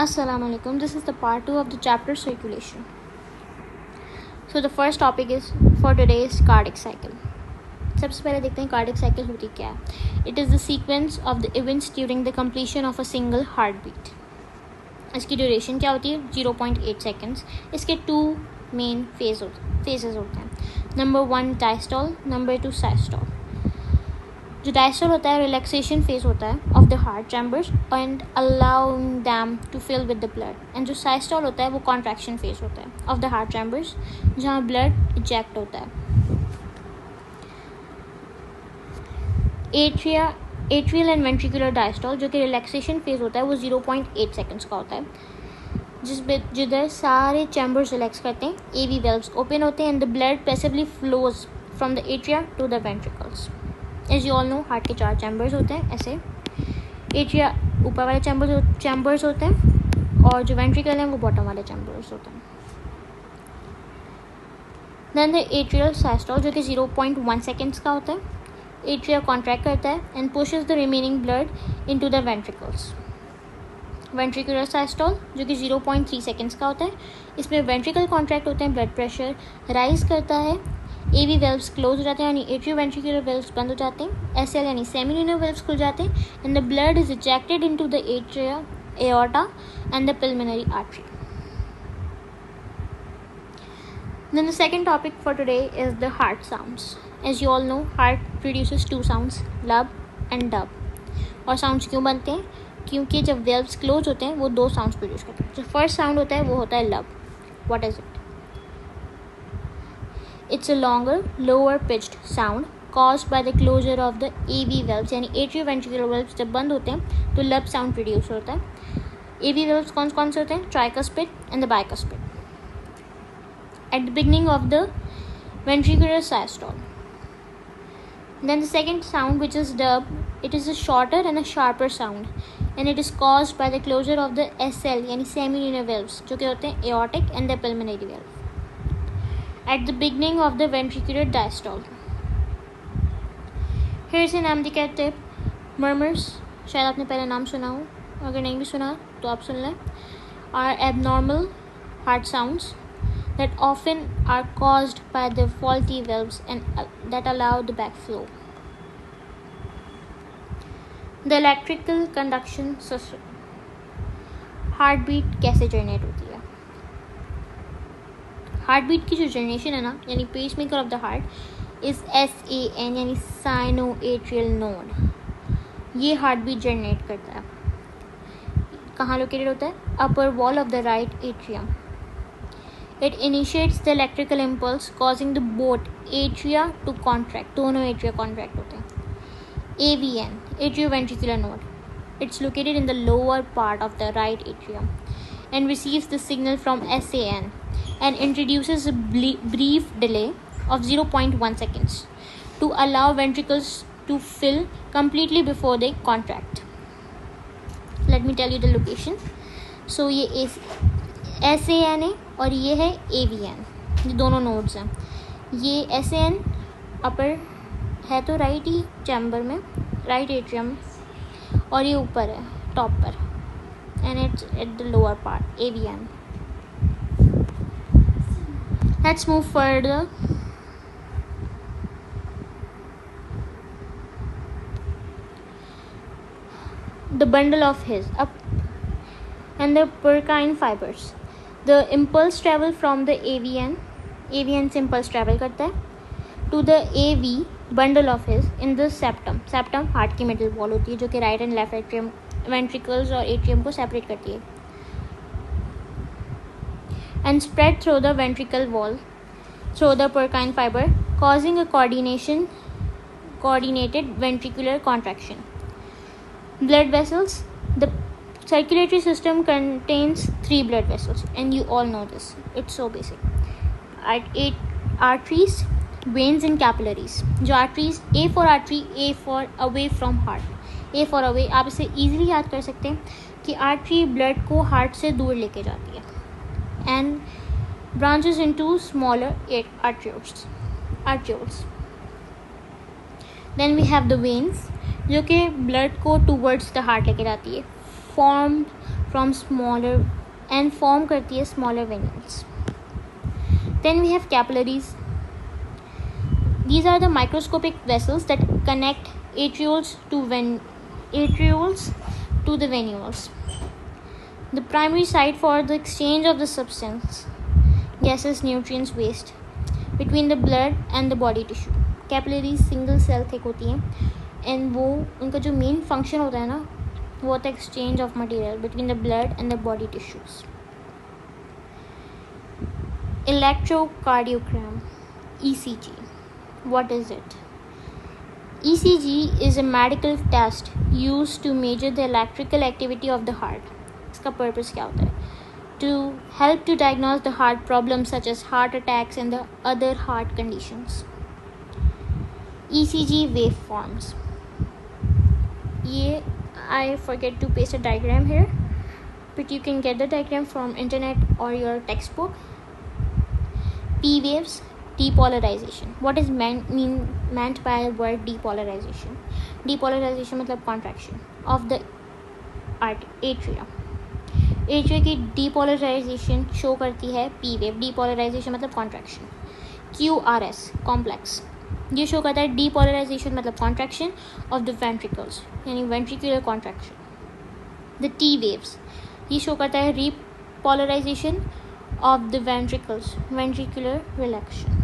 Assalamu alaikum. This is the part 2 of the chapter circulation. So the first topic is for today is cardiac cycle. सबसे पहले देखते हैं cardiac cycle होती क्या है. It is the sequence of the events during the completion of a single heartbeat. इसकी duration क्या होती है 0.8 seconds. इसके 2 मेन phases होते हैं. Number 1 diastole, number 2 systole. जो डायस्टॉल होता है रिलैक्सेशन फेज होता है of the heart chambers and allowing them to fill with the blood. And जो साइस्टॉल होता है वो कॉन्ट्रैक्शन फेज होता है ऑफ द हार्ट चैम्बर्स जहाँ ब्लड इजेक्ट होता है. एट्रियल एंड वेंट्रिकुलर डायस्टॉल जो कि रिलैक्सेशन फेज होता है वो 0.8 सेकेंड्स का होता है जिधर सारे चैम्बर्स रिलैक्स करते हैं. एवी वेल्व्स ओपन होते हैं and the blood passively flows from the atria to the ventricles. As you all know heart के 4 चैम्बर्स होते हैं. ऐसे एट्रिया ऊपर वाले चैम्बर्स होते हैं और जो वेंट्रिकल हैं वो बॉटम वाले चैम्बर्स होते हैं. देन द एट्रियल साइस्टॉल जो कि 0.1 सेकेंड्स का होता है. एट्रिया कॉन्ट्रैक्ट करता है and pushes the remaining blood into the ventricles. Ventricular systole जो कि 0.3 सेकेंड्स का होता है. इसमें वेंट्रिकल कॉन्ट्रैक्ट होते हैं, ब्लड प्रेशर राइज करता है, एवी वेल्व्स क्लोज हो जाते हैं यानी एट्रियो वेंट्रिकुलर वेल्व्स बंद हो जाते हैं, एसएल यानी सेमिल्यूनर वेल्व्स खुल जाते हैं and the blood is ejected into the atria, aorta and the pulmonary artery. Then the second topic for today is the heart sounds. As you all know, heart produces 2 sounds, lub and dub. और sounds क्यों बनते हैं? क्योंकि जब valves close होते हैं वो 2 sounds produce करते हैं. जो फर्स्ट साउंड होता है वो होता है लब. What is it? It's a longer, lower pitched sound caused by the closure of the AV valves यानी atrioventricular valves जब बंद होते हैं तो लब साउंड प्रोड्यूस होता है. AV valves कौन से होते हैं? Tricuspid and the bicuspid. At the beginning of the ventricular systole. Then the second sound, which is dub, it is a shorter and a sharper sound and it is caused by the closure of the SL यानी semilunar valves जो कि होते हैं aortic and the pulmonary valve. At the beginning of the ventricular diastole. Here's an amdicate tip. Murmurs, शायद आपने पहले नाम सुना हो, अगर नहीं भी सुना तो आप सुन लें. Are abnormal heart sounds that often are caused by the faulty valves and that allow the backflow. The electrical conduction system. Heartbeat कैसे जनरेट होती है? हार्टबीट की जो जनरेशन है ना यानी pacemaker of the heart is SAN यानी sino atrial node. ये हार्टबीट जनरेट करता है. कहाँ लोकेटेड होता है? Upper wall of the right atrium. It initiates the electrical impulse causing the both atria to contract. दोनों एट्रिया कॉन्ट्रैक्ट होते हैं. AVN atrioventricular node. It's located in the lower part of the right atrium and receives the signal from SAN and introduces a brief delay of 0.1 seconds to allow ventricles to fill completely before they contract. Let me tell you the location. So ये SAN है और ये है AVN. ये दोनों nodes हैं. ये SAN अपर है तो राइट ही चैम्बर में, राइट एट्रियम, और ये ऊपर है टॉप पर and it's at the lower part, AVN. Let's move further. The bundle of His up and the Purkinje fibers. The impulse travel from the AVN से impulse travel करता है to the AV bundle of His in the septum. Septum heart की middle wall होती है जो कि right and left atrium ventricles और atrium को सेपरेट करती है. And spread through the ventricle wall through the Purkinje fibre causing a coordinated ventricular contraction. Blood vessels. The circulatory system contains 3 blood vessels and you all know this. It's so basic. At 8 arteries, veins and capillaries. जो arteries, A for artery, A for away from heart. A for away आप इसे easily याद कर सकते हैं कि artery blood को heart से दूर लेके जाती है and branches into smaller arterioles. Then we have the veins जो कि ब्लड को टूवर्ड्स द हार्ट लेके जाती है, formed from smaller and form करती है smaller venules. Then we have capillaries. These are the microscopic vessels that connect atrioles to the venules. The primary site for the exchange of the substance, gases, nutrients, waste between the blood and the body tissue. Capillaries single cell thick होती हैं and वो उनका जो main function होता है ना वो होता है exchange of material between the blood and the body tissues. Electrocardiogram, ECG. What is it? ECG is a medical test used to measure the electrical activity of the heart. इसका purpose क्या होता है? To help to diagnose the heart problems such as heart attacks and the other heart conditions. ECG waveforms. ये I forget to paste a diagram here, but you can get the diagram from internet or your textbook. P waves. Depolarization. What is meant by the word depolarization? Depolarization मतलब contraction of the atria. Atria की depolarization show करती है P wave. Depolarization मतलब contraction. QRS complex ये show करता है depolarization मतलब contraction of the ventricles यानी ventricular contraction. The T waves ये show करता है repolarization of the ventricles, ventricular relaxation.